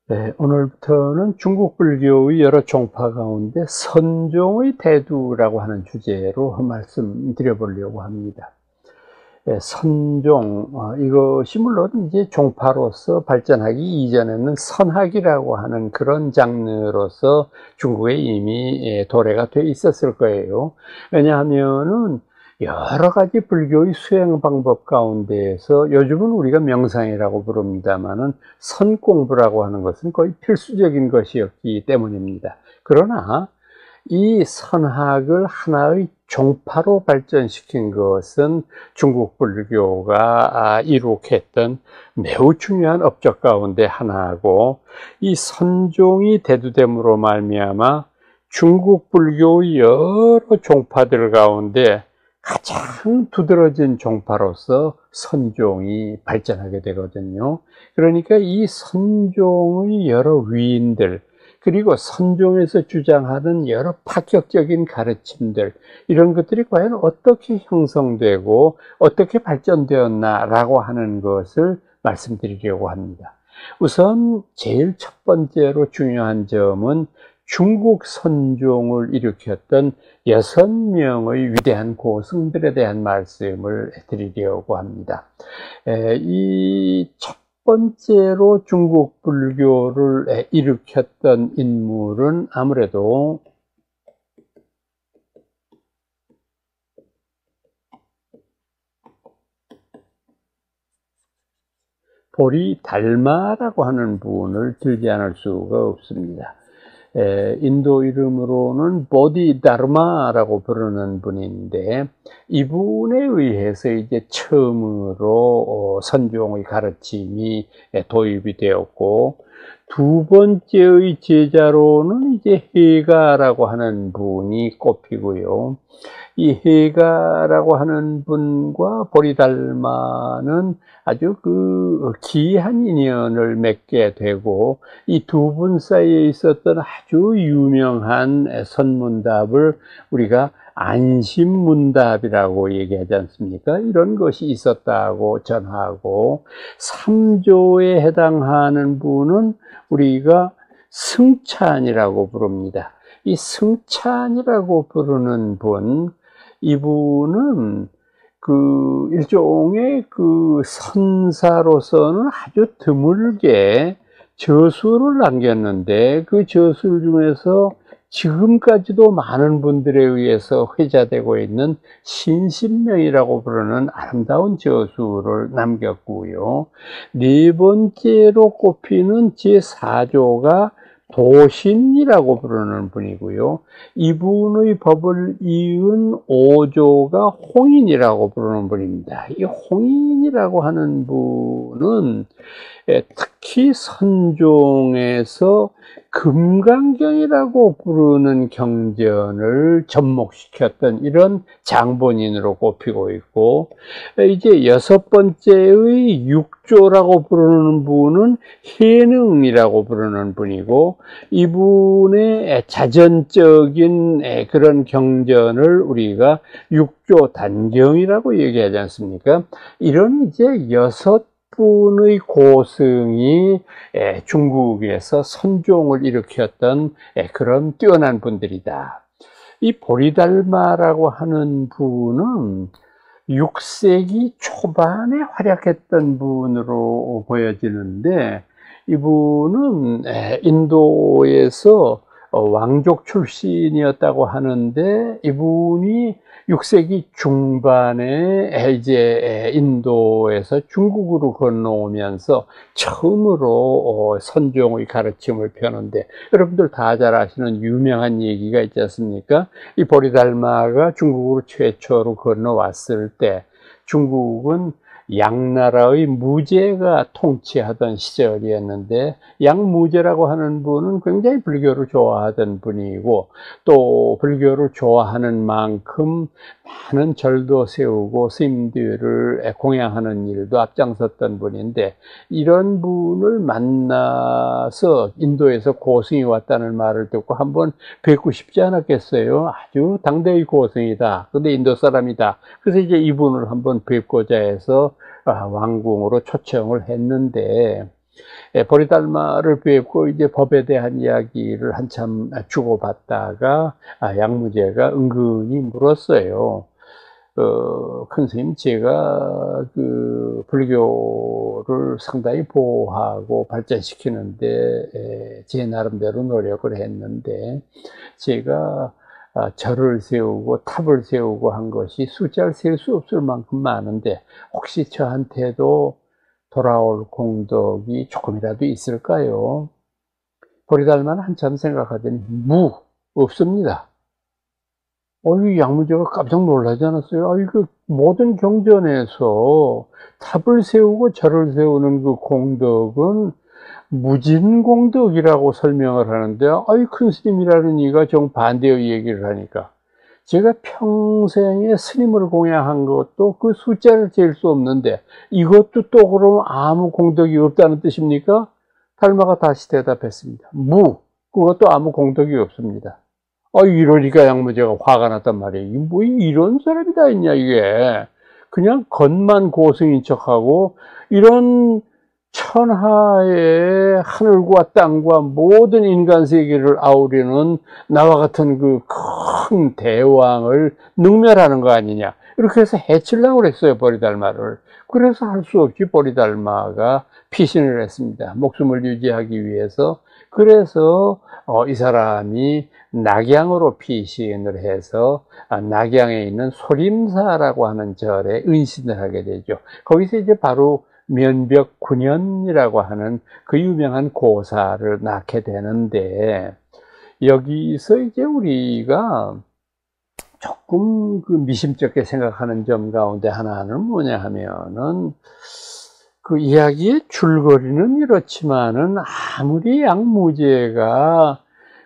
네, 오늘부터는 중국 불교의 여러 종파 가운데 선종의 태도라고 하는 주제로 말씀드려보려고 합니다. 선종, 이것이 물론 이제 종파로서 발전하기 이전에는 선학이라고 하는 그런 장르로서 중국에 이미 도래가 돼 있었을 거예요. 왜냐하면은 여러 가지 불교의 수행 방법 가운데에서 요즘은 우리가 명상이라고 부릅니다만은 선공부라고 하는 것은 거의 필수적인 것이었기 때문입니다. 그러나 이 선학을 하나의 종파로 발전시킨 것은 중국 불교가 이룩했던 매우 중요한 업적 가운데 하나고, 이 선종이 대두됨으로 말미암아 중국 불교의 여러 종파들 가운데 가장 두드러진 종파로서 선종이 발전하게 되거든요. 그러니까 이 선종의 여러 위인들, 그리고 선종에서 주장하는 여러 파격적인 가르침들, 이런 것들이 과연 어떻게 형성되고 어떻게 발전되었나라고 하는 것을 말씀드리려고 합니다. 우선 제일 첫 번째로 중요한 점은 중국 선종을 일으켰던 6명의 위대한 고승들에 대한 말씀을 드리려고 합니다. 이 첫 번째로 중국 불교를 일으켰던 인물은 아무래도 보리달마라고 하는 분을 들지 않을 수가 없습니다. 인도 이름으로는 보디다르마라고 부르는 분인데, 이분에 의해서 이제 처음으로 선종의 가르침이 도입이 되었고, 두 번째의 제자로는 이제 해가라고 하는 분이 꼽히고요. 이 해가라고 하는 분과 보리달마는 아주 기이한 인연을 맺게 되고, 이 두 분 사이에 있었던 아주 유명한 선문답을 우리가 안심문답이라고 얘기하지 않습니까? 이런 것이 있었다고 전하고, 3조에 해당하는 분은 우리가 승찬이라고 부릅니다. 이 승찬이라고 부르는 분, 이분은 일종의 선사로서는 아주 드물게 저수를 남겼는데, 그 저술 중에서 지금까지도 많은 분들에 의해서 회자되고 있는 신신명이라고 부르는 아름다운 저수를 남겼고요. 네 번째로 꼽히는 제4조가 도신이라고 부르는 분이고요. 이분의 법을 이은 5조가 홍인이라고 부르는 분입니다. 이 홍인이라고 하는 분은 특히 선종에서 금강경이라고 부르는 경전을 접목시켰던 이런 장본인으로 꼽히고 있고, 이제 여섯 번째의 육조라고 부르는 분은 해능이라고 부르는 분이고, 이분의 자전적인 그런 경전을 우리가 육조 단경이라고 얘기하지 않습니까? 이런 이제 여섯 분의 고승이 중국에서 선종을 일으켰던 그런 뛰어난 분들이다. 이 보리달마라고 하는 분은 6세기 초반에 활약했던 분으로 보여지는데, 이분은 인도에서 왕족 출신이었다고 하는데, 이분이 6세기 중반에 이제 인도에서 중국으로 건너오면서 처음으로 선종의 가르침을 펴는데, 여러분들 다 잘 아시는 유명한 얘기가 있지 않습니까? 이 보리달마가 중국으로 최초로 건너왔을 때 중국은 양나라의 무제가 통치하던 시절이었는데, 양무제라고 하는 분은 굉장히 불교를 좋아하던 분이고, 또 불교를 좋아하는 만큼 많은 절도 세우고 스님들을 공양하는 일도 앞장섰던 분인데, 이런 분을 만나서 인도에서 고승이 왔다는 말을 듣고 한번 뵙고 싶지 않았겠어요? 아주 당대의 고승이다. 근데 인도 사람이다. 그래서 이제 이분을 한번 뵙고자 해서 왕궁으로 초청을 했는데, 보리달마를 뵙고 이제 법에 대한 이야기를 한참 주고받다가 양무제가 은근히 물었어요. 큰 스님, 제가 그 불교를 상당히 보호하고 발전시키는데 제 나름대로 노력을 했는데, 제가 절을 세우고 탑을 세우고 한 것이 숫자를 셀 수 없을 만큼 많은데, 혹시 저한테도 돌아올 공덕이 조금이라도 있을까요? 보리달마는 한참 생각하더니 없습니다. 이 양무제가 깜짝 놀라지 않았어요? 그 모든 경전에서 탑을 세우고 절을 세우는 그 공덕은 무진공덕이라고 설명을 하는데, 큰 스님이라는 이가 정반대의 얘기를 하니까, 제가 평생에 스님을 공양한 것도 그 숫자를 잴 수 없는데 이것도 또 그러면 아무 공덕이 없다는 뜻입니까? 달마가 다시 대답했습니다. 그것도 아무 공덕이 없습니다. 이러니까 양무제가 화가 났단 말이에요. 이런 사람이 다 있냐, 이게. 그냥 겉만 고승인 척하고, 이런 천하의 하늘과 땅과 모든 인간 세계를 아우르는 나와 같은 그 큰 대왕을 능멸하는 거 아니냐. 이렇게 해서 해치려고 그랬어요, 보리달마를. 그래서 할 수 없이 보리달마가 피신을 했습니다. 목숨을 유지하기 위해서. 그래서 이 사람이 낙양으로 피신을 해서 낙양에 있는 소림사라고 하는 절에 은신을 하게 되죠. 거기서 이제 바로 면벽 9년이라고 하는 그 유명한 고사를 낳게 되는데, 여기서 이제 우리가 조금 그 미심쩍게 생각하는 점 가운데 하나는 뭐냐 하면은, 그 이야기의 줄거리는 이렇지만은 아무리 양무제가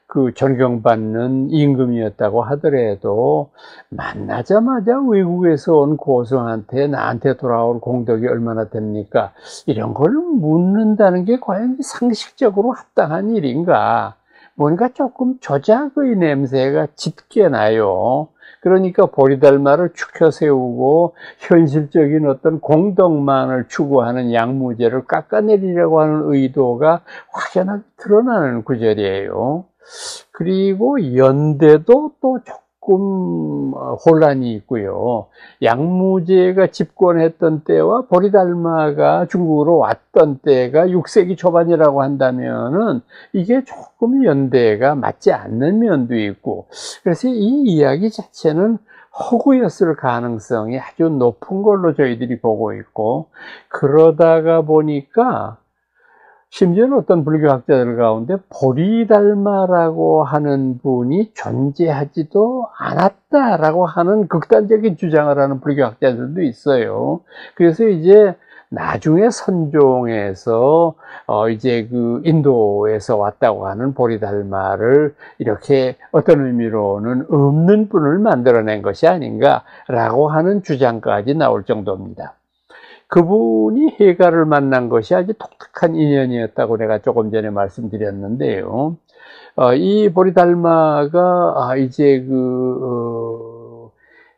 그 존경받는 임금이었다고 하더라도 만나자마자 외국에서 온 고승한테 나한테 돌아올 공덕이 얼마나 됩니까? 이런 걸 묻는다는 게 과연 상식적으로 합당한 일인가? 뭔가 조금 조작의 냄새가 짙게 나요. 그러니까 보리달마를 추켜 세우고 현실적인 어떤 공덕만을 추구하는 양무제를 깎아내리려고 하는 의도가 확연하게 드러나는 구절이에요. 그리고 연대도 또 조금 혼란이 있고요. 양무제가 집권했던 때와 보리달마가 중국으로 왔던 때가 6세기 초반이라고 한다면은 이게 조금 연대가 맞지 않는 면도 있고, 그래서 이 이야기 자체는 허구였을 가능성이 아주 높은 걸로 저희들이 보고 있고, 그러다가 보니까 심지어는 어떤 불교학자들 가운데 보리달마라고 하는 분이 존재하지도 않았다라고 하는 극단적인 주장을 하는 불교학자들도 있어요. 그래서 이제 나중에 선종에서 이제 그 인도에서 왔다고 하는 보리달마를 이렇게 어떤 의미로는 없는 분을 만들어낸 것이 아닌가라고 하는 주장까지 나올 정도입니다. 그분이 해가를 만난 것이 아주 독특한 인연이었다고 내가 조금 전에 말씀드렸는데요. 이 보리달마가 이제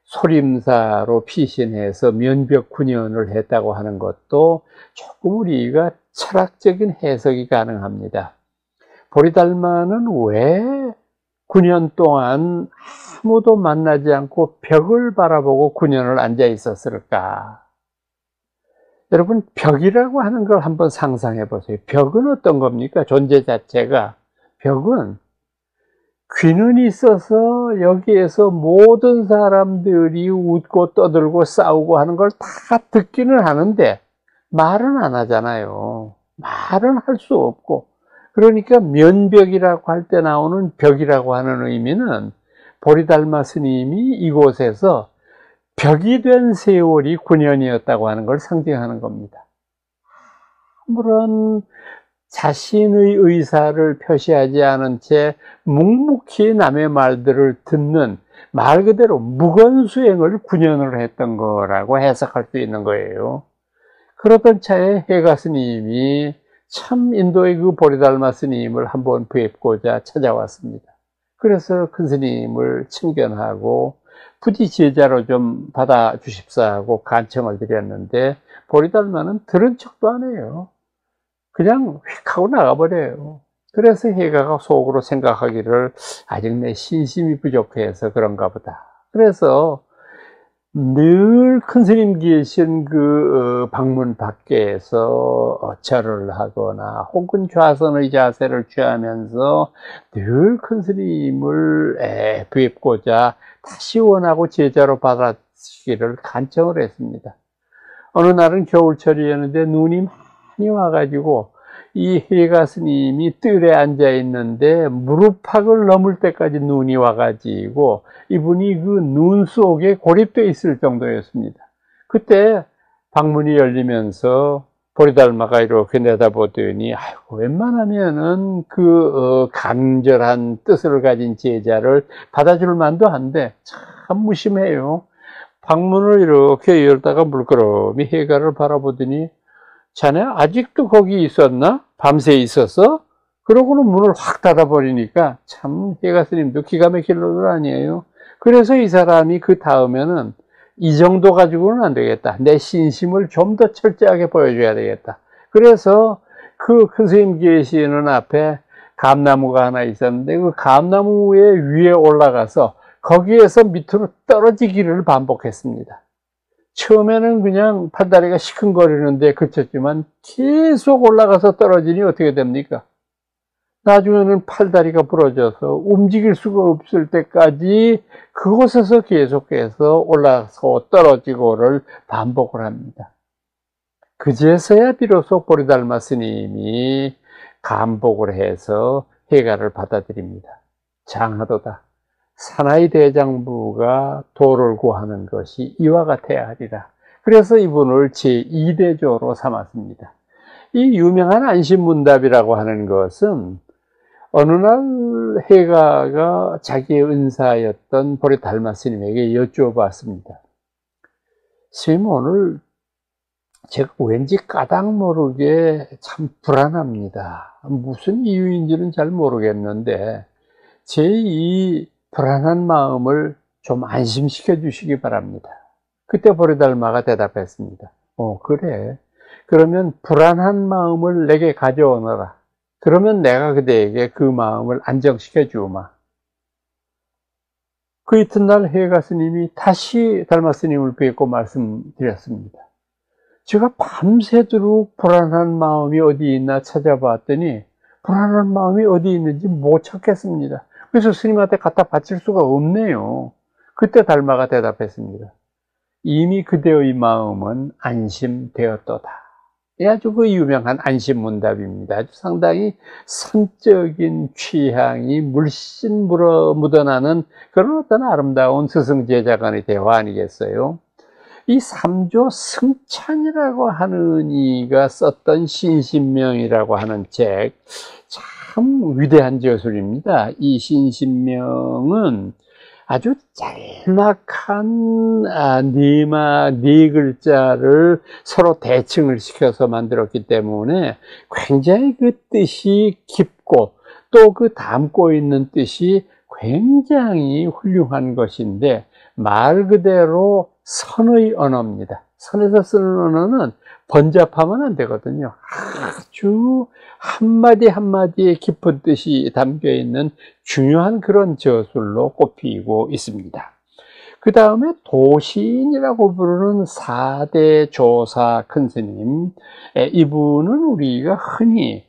소림사로 피신해서 면벽 9년을 했다고 하는 것도 조금 우리가 철학적인 해석이 가능합니다. 보리달마는 왜 9년 동안 아무도 만나지 않고 벽을 바라보고 9년을 앉아 있었을까? 여러분, 벽이라고 하는 걸 한번 상상해 보세요. 벽은 어떤 겁니까? 존재 자체가. 벽은 귀는 있어서 여기에서 모든 사람들이 웃고 떠들고 싸우고 하는 걸 다 듣기는 하는데 말은 안 하잖아요. 말은 할 수 없고. 그러니까 면벽이라고 할 때 나오는 벽이라고 하는 의미는 보리달마 스님이 이곳에서 벽이 된 세월이 9년이었다고 하는 걸 상징하는 겁니다. 아무런 자신의 의사를 표시하지 않은 채 묵묵히 남의 말들을 듣는, 말 그대로 무건수행을 9년을 했던 거라고 해석할 수 있는 거예요. 그러던 차에 해가 스님이 참 인도의 그 보리달마 스님을 한번 뵙고자 찾아왔습니다. 그래서 큰 스님을 친견하고 부디 제자로 좀 받아주십사 하고 간청을 드렸는데, 보리달마는 들은 척도 안 해요. 그냥 휙 하고 나가버려요. 그래서 해가가 속으로 생각하기를 아직 내 신심이 부족해서 그런가 보다. 그래서 늘 큰 스님 계신 그 방문 밖에서 절을 하거나 혹은 좌선의 자세를 취하면서 늘 큰 스님을 뵙고자 다시 원하고 제자로 받아주시기를 간청을 했습니다. 어느 날은 겨울철이었는데 눈이 많이 와가지고 이 해가 스님이 뜰에 앉아 있는데 무릎팍을 넘을 때까지 눈이 와가지고 이분이 그 눈 속에 고립되어 있을 정도였습니다. 그때 방문이 열리면서 보리달마가 이렇게 내다보더니 아이고, 웬만하면은 그 간절한 뜻을 가진 제자를 받아줄 만도 한데 참 무심해요. 방문을 이렇게 열다가 물끄러미 해가를 바라보더니 자네 아직도 거기 있었나? 밤새 있었어? 그러고는 문을 확 닫아버리니까 참 해가 스님도 기가 막힐 놈은 아니에요. 그래서 이 사람이 그 다음에는 이 정도 가지고는 안 되겠다. 내 신심을 좀 더 철저하게 보여줘야 되겠다. 그래서 그 큰 스님 계시는 앞에 감나무가 하나 있었는데 그 감나무의 위에 올라가서 거기에서 밑으로 떨어지기를 반복했습니다. 처음에는 그냥 팔다리가 시큰거리는데 그쳤지만 계속 올라가서 떨어지니 어떻게 됩니까? 나중에는 팔다리가 부러져서 움직일 수가 없을 때까지 그곳에서 계속해서 올라서 떨어지고를 반복을 합니다. 그제서야 비로소 보리달마 스님이 감복을 해서 해가를 받아들입니다. 장하도다. 사나이 대장부가 도를 구하는 것이 이와 같아야 하리라. 그래서 이분을 제2대조로 삼았습니다. 이 유명한 안심문답이라고 하는 것은 어느 날 해가가 자기의 은사였던 보리달마 스님에게 여쭈어봤습니다. 스님, 오늘 제가 왠지 까닭 모르게 참 불안합니다. 무슨 이유인지는 잘 모르겠는데 제 이 불안한 마음을 좀 안심시켜 주시기 바랍니다. 그때 보리달마가 대답했습니다. 그래. 그러면 불안한 마음을 내게 가져오너라. 그러면 내가 그대에게 그 마음을 안정시켜 주마. 그 이튿날 해가 스님이 다시 달마 스님을 뵙고 말씀드렸습니다. 제가 밤새도록 불안한 마음이 어디 있나 찾아봤더니 불안한 마음이 어디 있는지 못 찾겠습니다. 그래서 스님한테 갖다 바칠 수가 없네요. 그때 달마가 대답했습니다. 이미 그대의 마음은 안심되었도다. 이 아주 그 유명한 안심문답입니다. 아주 상당히 선적인 취향이 물씬 묻어나는 그런 어떤 아름다운 스승제자 간의 대화 아니겠어요? 이 삼조 승찬이라고 하는 이가 썼던 신신명이라고 하는 책, 참 위대한 저술입니다. 이 신신명은 아주 짤막한 네 글자를 서로 대칭을 시켜서 만들었기 때문에 굉장히 그 뜻이 깊고 또 그 담고 있는 뜻이 굉장히 훌륭한 것인데 말 그대로 선의 언어입니다. 선에서 쓰는 언어는 번잡하면 안 되거든요. 아주 한마디 한마디에 깊은 뜻이 담겨 있는 중요한 그런 저술로 꼽히고 있습니다. 그 다음에 도신이라고 부르는 4대 조사 큰 스님, 이분은 우리가 흔히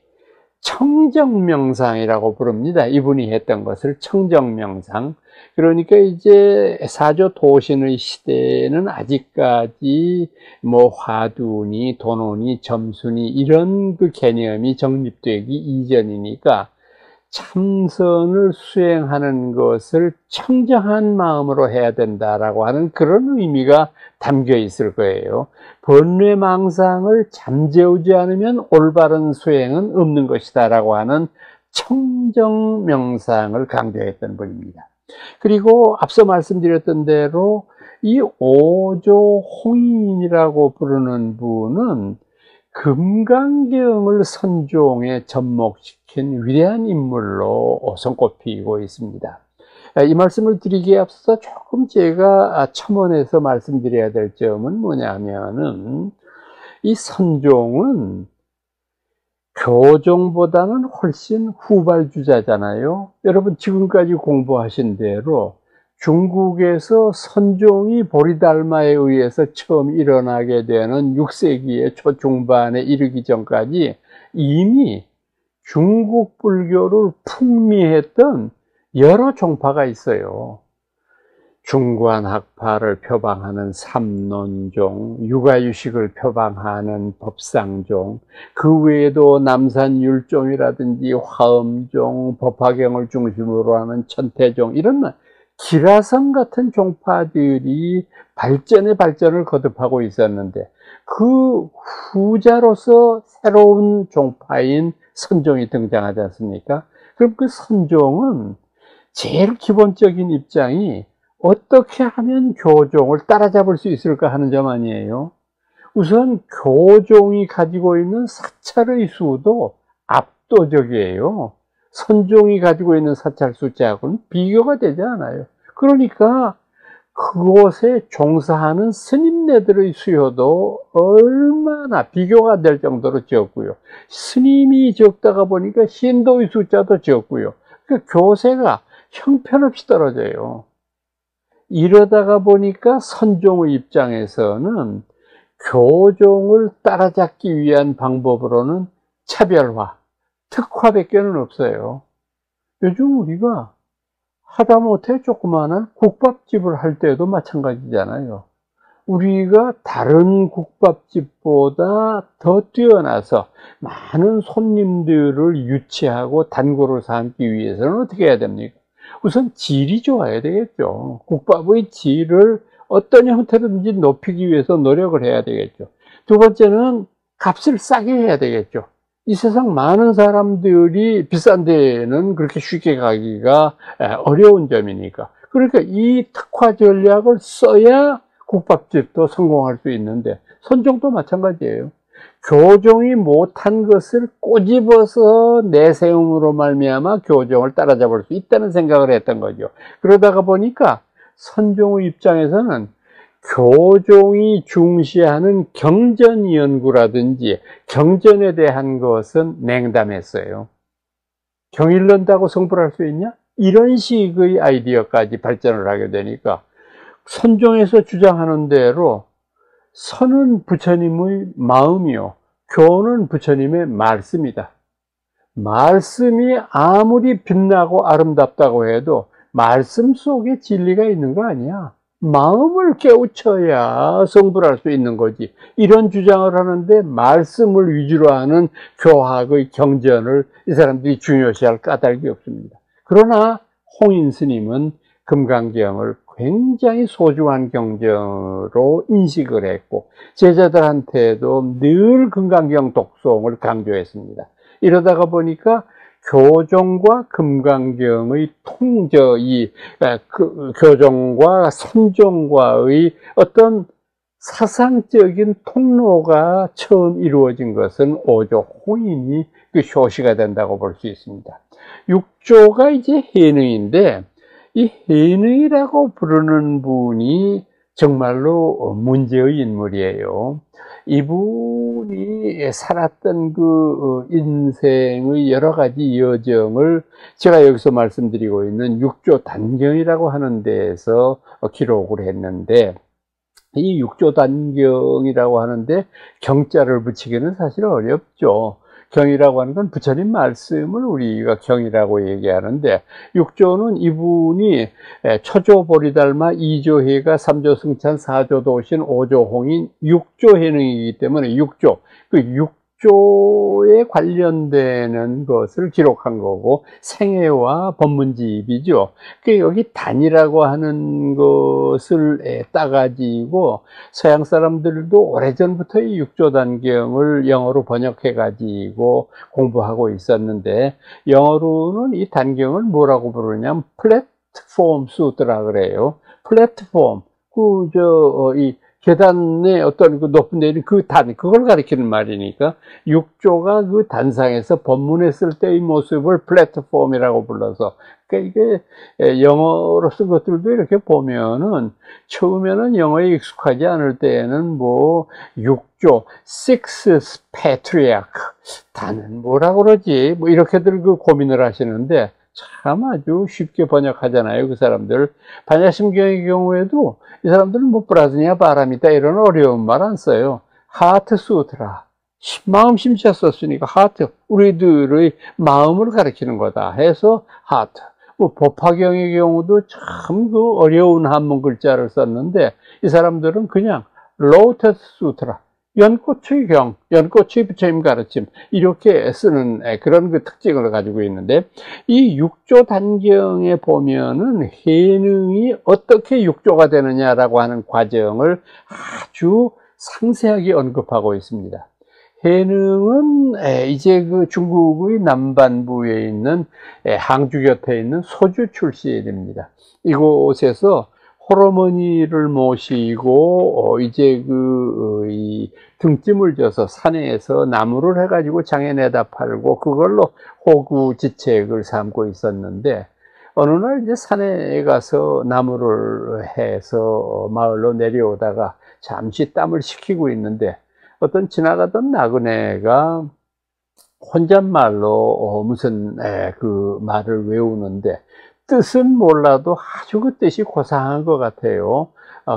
청정명상이라고 부릅니다. 이분이 했던 것을 청정명상. 그러니까 이제 사조 도신의 시대에는 아직까지 뭐 화두니 도노니 점수니 이런 그 개념이 정립되기 이전이니까 참선을 수행하는 것을 청정한 마음으로 해야 된다라고 하는 그런 의미가 담겨 있을 거예요. 번뇌망상을 잠재우지 않으면 올바른 수행은 없는 것이다 라고 하는 청정명상을 강조했던 분입니다. 그리고 앞서 말씀드렸던 대로 이 오조 홍인이라고 부르는 분은 금강경을 선종에 접목시킨 위대한 인물로 손꼽히고 있습니다. 이 말씀을 드리기에 앞서서 조금 제가 첨언해서 말씀드려야 될 점은 뭐냐면은 이 선종은 교종보다는 훨씬 후발주자잖아요. 여러분 지금까지 공부하신 대로 중국에서 선종이 보리달마에 의해서 처음 일어나게 되는 6세기의 초중반에 이르기 전까지 이미 중국 불교를 풍미했던 여러 종파가 있어요. 중관학파를 표방하는 삼론종, 육아유식을 표방하는 법상종, 그 외에도 남산율종이라든지 화엄종, 법화경을 중심으로 하는 천태종, 이런 기라성 같은 종파들이 발전에 발전을 거듭하고 있었는데, 그 후자로서 새로운 종파인 선종이 등장하지 않습니까? 그럼 그 선종은 제일 기본적인 입장이 어떻게 하면 교종을 따라잡을 수 있을까 하는 점 아니에요. 우선 교종이 가지고 있는 사찰의 수도 압도적이에요. 선종이 가지고 있는 사찰 숫자하고는 비교가 되지 않아요. 그러니까 그곳에 종사하는 스님네들의 수요도 얼마나 비교가 될 정도로 적고요. 스님이 적다가 보니까 신도의 숫자도 적고요. 그 교세가 형편없이 떨어져요. 이러다가 보니까 선종의 입장에서는 교종을 따라잡기 위한 방법으로는 차별화, 특화밖에는 없어요. 요즘 우리가 하다못해 조그마한 국밥집을 할 때도 마찬가지잖아요. 우리가 다른 국밥집보다 더 뛰어나서 많은 손님들을 유치하고 단골을 삼기 위해서는 어떻게 해야 됩니까? 우선 질이 좋아야 되겠죠. 국밥의 질을 어떤 형태로든지 높이기 위해서 노력을 해야 되겠죠. 두 번째는 값을 싸게 해야 되겠죠. 이 세상 많은 사람들이 비싼 데는 그렇게 쉽게 가기가 어려운 점이니까. 그러니까 이 특화 전략을 써야 국밥집도 성공할 수 있는데, 선종도 마찬가지예요. 교종이 못한 것을 꼬집어서 내세움으로 말미암아 교종을 따라잡을 수 있다는 생각을 했던 거죠. 그러다가 보니까 선종의 입장에서는 교종이 중시하는 경전 연구라든지 경전에 대한 것은 냉담했어요. 경일 넣는다고 성불할 수 있냐? 이런 식의 아이디어까지 발전을 하게 되니까 선종에서 주장하는 대로 선은 부처님의 마음이요, 교는 부처님의 말씀이다. 말씀이 아무리 빛나고 아름답다고 해도 말씀 속에 진리가 있는 거 아니야. 마음을 깨우쳐야 성불할 수 있는 거지. 이런 주장을 하는데 말씀을 위주로 하는 교학의 경전을 이 사람들이 중요시할 까닭이 없습니다. 그러나 홍인 스님은 금강경을 굉장히 소중한 경전으로 인식을 했고 제자들한테도 늘 금강경 독송을 강조했습니다. 이러다가 보니까 교종과 금강경의 교종과 선종과의 어떤 사상적인 통로가 처음 이루어진 것은 오조 홍인이 그 효시가 된다고 볼 수 있습니다. 육조가 이제 해능인데, 이 해능이라고 부르는 분이 정말로 문제의 인물이에요. 이분이 살았던 그 인생의 여러 가지 여정을 제가 여기서 말씀드리고 있는 육조 단경이라고 하는 데에서 기록을 했는데, 이 육조 단경이라고 하는데 경자를 붙이기는 사실 어렵죠. 경이라고 하는 건 부처님 말씀을 우리가 경이라고 얘기하는데, 육조는 이분이 초조 보리달마, 이조해가, 삼조승찬, 사조도신, 오조홍인, 육조해능이기 때문에 육조, 그 육조에 관련되는 것을 기록한 거고 생애와 법문집이죠. 그 여기 단이라고 하는 것을 따가지고 서양 사람들도 오래전부터 이 육조단경을 영어로 번역해 가지고 공부하고 있었는데, 영어로는 이 단경을 뭐라고 부르냐면 플랫폼 수트라 그래요. 플랫폼, 이 계단의 어떤 그 높은 데는 그 그걸 가리키는 말이니까, 육조가 그 단상에서 법문했을 때의 모습을 플랫폼이라고 불러서, 그러니까 이게 영어로 쓴 것들도 이렇게 보면은, 처음에는 영어에 익숙하지 않을 때에는 뭐, 육조, six patriarch, 다는 뭐라 그러지? 뭐 이렇게들 그 고민을 하시는데, 참 아주 쉽게 번역하잖아요, 그 사람들. 반야심경의 경우에도 이 사람들은 뭐 브라즈냐 바람이다 이런 어려운 말 안 써요. 하트 수트라. 마음 심자 썼으니까 하트, 우리들의 마음을 가리키는 거다 해서 하트. 뭐 법화경의 경우도 참 그 어려운 한문 글자를 썼는데 이 사람들은 그냥 로터스 수트라. 연꽃의 경, 연꽃의 부처님 가르침, 이렇게 쓰는 그런 그 특징을 가지고 있는데, 이 육조 단경에 보면은 해능이 어떻게 육조가 되느냐라고 하는 과정을 아주 상세하게 언급하고 있습니다. 해능은 이제 그 중국의 남반부에 있는 항주 곁에 있는 소주 출신입니다. 이곳에서 홀어머니를 모시고 이제 이 등짐을 져서 산에서 나무를 해가지고 장에 내다 팔고 그걸로 호구지책을 삼고 있었는데, 어느 날 이제 산에 가서 나무를 해서 마을로 내려오다가 잠시 땀을 식히고 있는데 어떤 지나가던 나그네가 혼잣말로 무슨 그 말을 외우는데 뜻은 몰라도 아주 그 뜻이 고상한 것 같아요.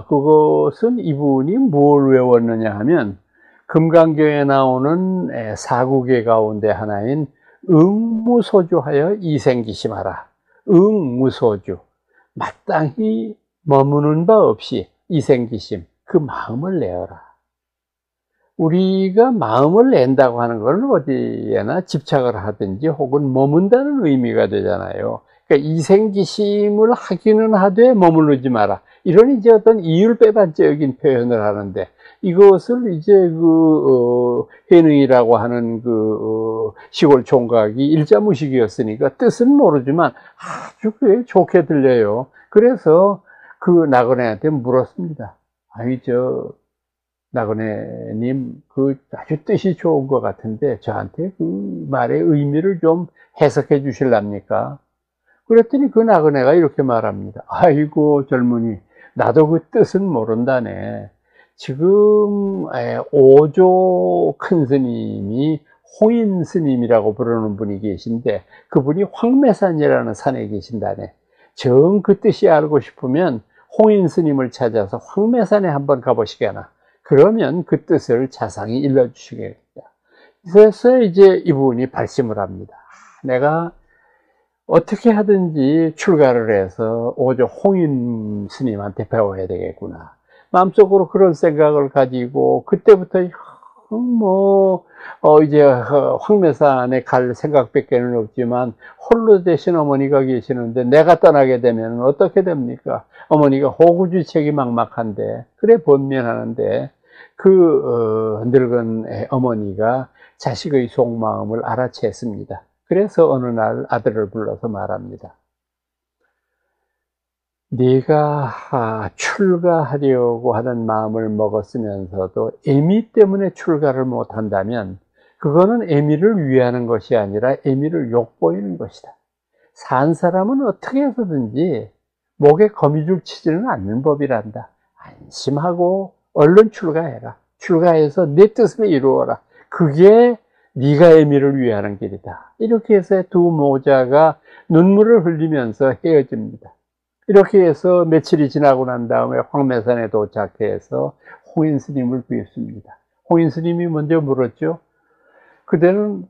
그것은 이분이 뭘 외웠느냐 하면 금강경에 나오는 사국의 가운데 하나인 응무소주하여 이생기심하라. 응무소주, 마땅히 머무는 바 없이 이생기심, 그 마음을 내어라. 우리가 마음을 낸다고 하는 건 어디에나 집착을 하든지 혹은 머문다는 의미가 되잖아요. 그러니까 이생기심을 하기는 하되 머무르지 마라. 이런 이제 어떤 이율배반적인 표현을 하는데, 이것을 이제 해능이라고 하는 시골 총각이 일자무식이었으니까 뜻은 모르지만 아주 그게 좋게 들려요. 그래서 그 나그네한테 물었습니다. 아니, 나그네님, 아주 뜻이 좋은 것 같은데, 저한테 그 말의 의미를 좀 해석해 주실랍니까? 그랬더니 그 나그네가 이렇게 말합니다. 아이고, 젊은이, 나도 그 뜻은 모른다네. 지금, 오조 큰 스님이 홍인 스님이라고 부르는 분이 계신데, 그분이 황매산이라는 산에 계신다네. 정 그 뜻이 알고 싶으면 홍인 스님을 찾아서 황매산에 한번 가보시게나. 그러면 그 뜻을 자상히 일러주시겠다. 그래서 이제 이분이 발심을 합니다. 내가 어떻게 하든지 출가를 해서 오조 홍인 스님한테 배워야 되겠구나. 마음속으로 그런 생각을 가지고 그때부터 이제 황매산에 갈 생각밖에는 없지만 홀로 되신 어머니가 계시는데 내가 떠나게 되면 어떻게 됩니까? 어머니가 호구주책이 막막한데, 그래 번면하는데 늙은 어머니가 자식의 속마음을 알아챘습니다. 그래서 어느 날 아들을 불러서 말합니다. 네가 출가하려고 하는 마음을 먹었으면서도 애미 때문에 출가를 못한다면 그거는 애미를 위하는 것이 아니라 애미를 욕보이는 것이다. 산 사람은 어떻게 해서든지 목에 거미줄 치지는 않는 법이란다. 안심하고 얼른 출가해라. 출가해서 내 뜻을 이루어라. 그게 네가 애미를 위하는 길이다. 이렇게 해서 두 모자가 눈물을 흘리면서 헤어집니다. 이렇게 해서 며칠이 지나고 난 다음에 황매산에 도착해서 홍인 스님을 뵙습니다. 홍인 스님이 먼저 물었죠. 그대는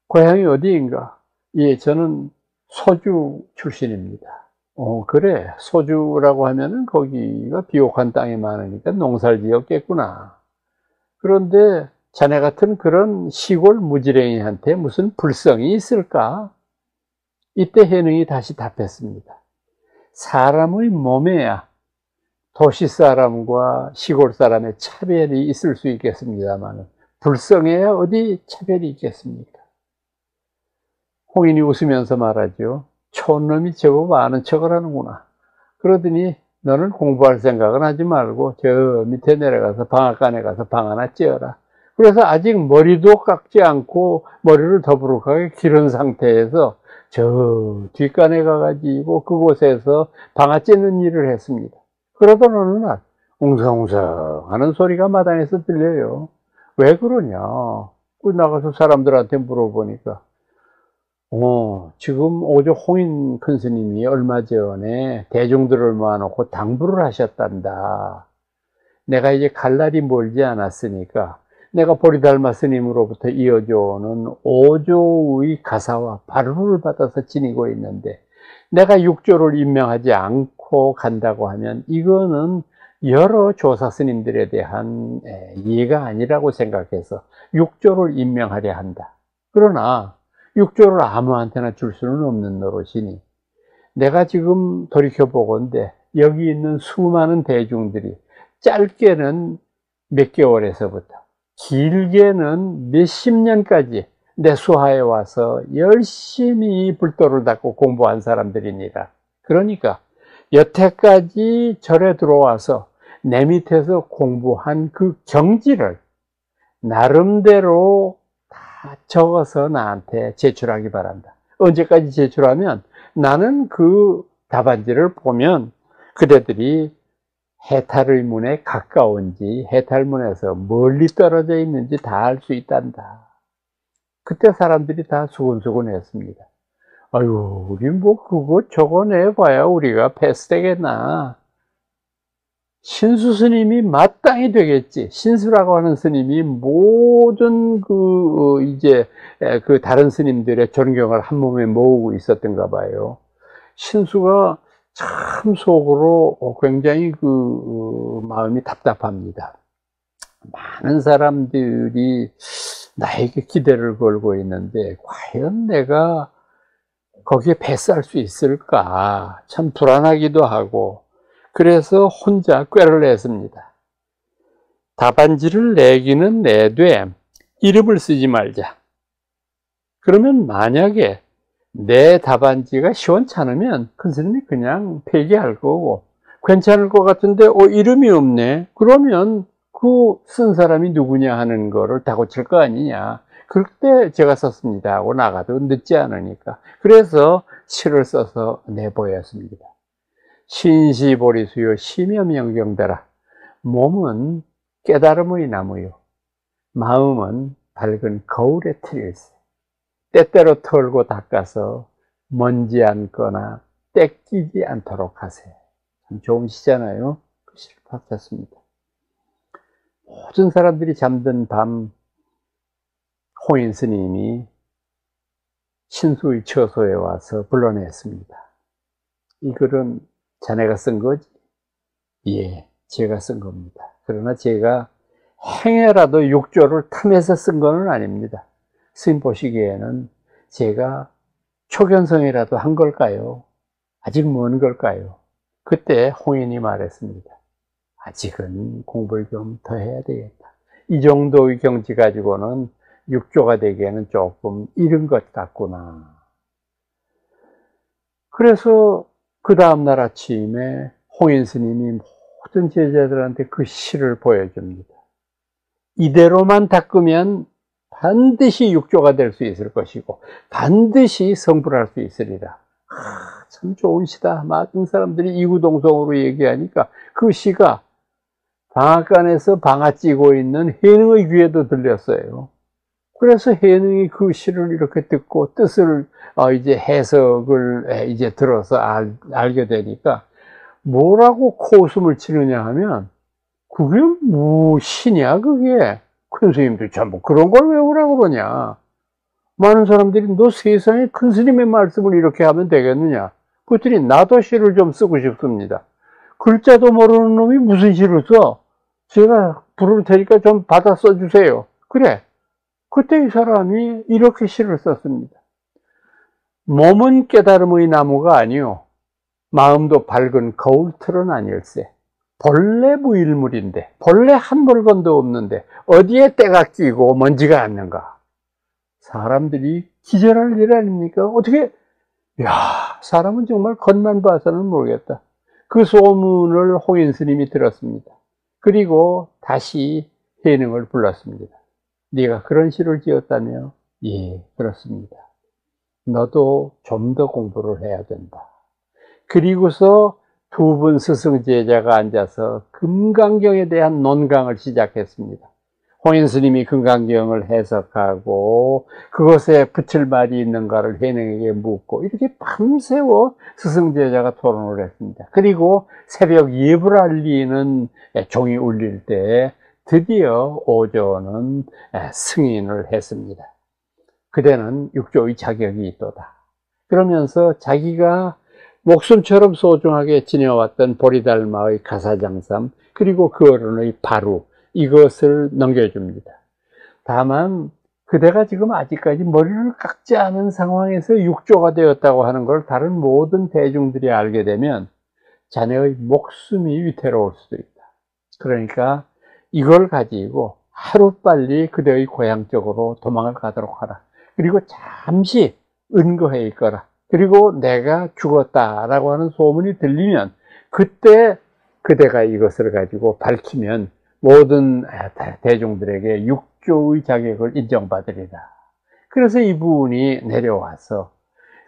고향이 어디인가? 예, 저는 소주 출신입니다. 그래. 소주라고 하면은 거기가 비옥한 땅이 많으니까 농사를 지었겠구나. 그런데 자네 같은 그런 시골 무지랭이한테 무슨 불성이 있을까? 이때 해능이 다시 답했습니다. 사람의 몸에야 도시 사람과 시골 사람의 차별이 있을 수 있겠습니다만 불성에야 어디 차별이 있겠습니까? 홍인이 웃으면서 말하죠. 촌놈이 제법 아는 척을 하는구나. 그러더니 너는 공부할 생각은 하지 말고 저 밑에 내려가서 방앗간에 가서 방 하나 찌어라. 그래서 아직 머리도 깎지 않고 머리를 더부룩하게 기른 상태에서 저 뒷간에 가가지고 그곳에서 방아 찌는 일을 했습니다. 그러던 어느 날 웅성웅성 하는 소리가 마당에서 들려요. 왜 그러냐? 그 나가서 사람들한테 물어보니까 지금 오조 홍인 큰 스님이 얼마 전에 대중들을 모아놓고 당부를 하셨단다. 내가 이제 갈 날이 멀지 않았으니까 내가 보리달마 스님으로부터 이어져 오는 5조의 가사와 바루를 받아서 지니고 있는데 내가 6조를 임명하지 않고 간다고 하면 이거는 여러 조사 스님들에 대한 이해가 아니라고 생각해서 6조를 임명하려 한다. 그러나 6조를 아무한테나 줄 수는 없는 노릇이니 내가 지금 돌이켜보건대 여기 있는 수많은 대중들이 짧게는 몇 개월에서부터 길게는 몇십 년까지 내 수하에 와서 열심히 불도를 닦고 공부한 사람들이니라. 그러니까 여태까지 절에 들어와서 내 밑에서 공부한 그 경지를 나름대로 다 적어서 나한테 제출하기 바란다. 언제까지 제출하면 나는 그 답안지를 보면 그대들이 해탈의 문에 가까운지 해탈문에서 멀리 떨어져 있는지 다 알 수 있단다. 그때 사람들이 다 수근수근했습니다. 아유, 우리 뭐 그거 적어내봐야 우리가 패스되겠나. 신수 스님이 마땅히 되겠지. 신수라고 하는 스님이 모든 그 다른 스님들의 존경을 한 몸에 모으고 있었던가 봐요. 신수가 참 속으로 굉장히 마음이 답답합니다. 많은 사람들이 나에게 기대를 걸고 있는데 과연 내가 거기에 배쌀 수 있을까 참 불안하기도 하고 그래서 혼자 꾀를 냈습니다. 답안지를 내기는 내되 이름을 쓰지 말자. 그러면 만약에 내 답안지가 시원찮으면 큰 스님이 그냥 폐기할 거고 괜찮을 것 같은데 이름이 없네. 그러면 그 쓴 사람이 누구냐 하는 거를 다 고칠 거 아니냐. 그때 제가 썼습니다 하고 나가도 늦지 않으니까. 그래서 시를 써서 내보였습니다. 신시보리수요 심여명경대라. 몸은 깨달음의 나무요 마음은 밝은 거울의 틀일세. 때때로 털고 닦아서 먼지 않거나 떼끼지 않도록 하세요. 참 좋은 시잖아요. 그 시를 바쳤습니다. 모든 사람들이 잠든 밤 홍인 스님이 신수의 처소에 와서 불러냈습니다. 이 글은 자네가 쓴 거지? 예, 제가 쓴 겁니다. 그러나 제가 행여라도 6조를 탐해서 쓴 건 아닙니다. 스님 보시기에는 제가 초견성이라도 한 걸까요? 아직 먼 걸까요? 그때 홍인이 말했습니다. 아직은 공부를 좀 더 해야 되겠다. 이 정도의 경지 가지고는 6조가 되기에는 조금 이른 것 같구나. 그래서 그 다음날 아침에 홍인 스님이 모든 제자들한테 그 시를 보여줍니다. 이대로만 닦으면 반드시 6조가 될 수 있을 것이고 반드시 성불할 수 있으리라. 참 좋은 시다. 많은 사람들이 이구동성으로 얘기하니까 그 시가 방앗간에서 방아 찌고 있는 해능의 귀에도 들렸어요. 그래서 해능이 그 시를 이렇게 듣고 뜻을 이제 해석을 이제 들어서 알게 되니까 뭐라고 코웃음을 치느냐 하면 그게 뭐 시냐 그게. 큰 스님도 전부 그런 걸 외우라고 그러냐. 많은 사람들이 너 세상에 큰 스님의 말씀을 이렇게 하면 되겠느냐. 그랬더니 나도 시를 좀 쓰고 싶습니다. 글자도 모르는 놈이 무슨 시를 써? 제가 부를 테니까 좀 받아 써주세요. 그래. 그때 이 사람이 이렇게 시를 썼습니다. 몸은 깨달음의 나무가 아니요 마음도 밝은 거울틀은 아닐세. 본래 무일물인데 본래 한 물건도 없는데 어디에 때가 끼고 먼지가 않는가. 사람들이 기절할 일 아닙니까? 어떻게 사람은 정말 겉만 봐서는 모르겠다. 그 소문을 홍인 스님이 들었습니다. 그리고 다시 해능을 불렀습니다. 네가 그런 시를 지었다며? 예, 그렇습니다. 너도 좀 더 공부를 해야 된다. 그리고서 두 분 스승 제자가 앉아서 금강경에 대한 논강을 시작했습니다. 홍인 스님이 금강경을 해석하고 그것에 붙일 말이 있는가를 해능에게 묻고 이렇게 밤새워 스승 제자가 토론을 했습니다. 그리고 새벽 예불 알리는 종이 울릴 때 드디어 오조는 승인을 했습니다. 그대는 육조의 자격이 있도다. 그러면서 자기가 목숨처럼 소중하게 지내왔던 보리달마의 가사장삼 그리고 그 어른의 바루 이것을 넘겨줍니다. 다만 그대가 지금 아직까지 머리를 깎지 않은 상황에서 육조가 되었다고 하는 걸 다른 모든 대중들이 알게 되면 자네의 목숨이 위태로울 수도 있다. 그러니까 이걸 가지고 하루빨리 그대의 고향 쪽으로 도망을 가도록 하라. 그리고 잠시 은거해 있거라. 그리고 내가 죽었다라고 하는 소문이 들리면 그때 그대가 이것을 가지고 밝히면 모든 대중들에게 육조의 자격을 인정받으리라. 그래서 이분이 내려와서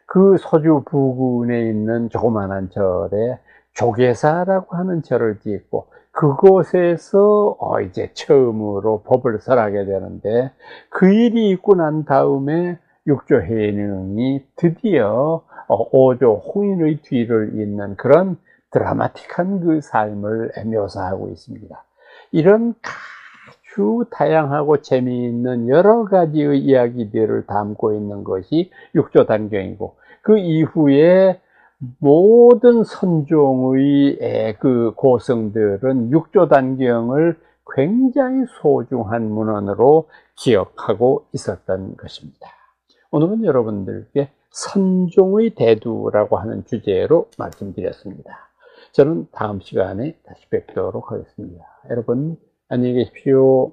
그 소주 부근에 있는 조그만한 절에 조계사라고 하는 절을 짓고 그곳에서 이제 처음으로 법을 설하게 되는데 그 일이 있고 난 다음에 육조해능이 드디어 오조 홍인의 뒤를 잇는 그런 드라마틱한 그 삶을 묘사하고 있습니다. 이런 아주 다양하고 재미있는 여러 가지의 이야기들을 담고 있는 것이 육조단경이고 그 이후에 모든 선종의 그 고성들은 육조단경을 굉장히 소중한 문헌으로 기억하고 있었던 것입니다. 오늘은 여러분들께 선종의 대두라고 하는 주제로 말씀드렸습니다. 저는 다음 시간에 다시 뵙도록 하겠습니다. 여러분 안녕히 계십시오.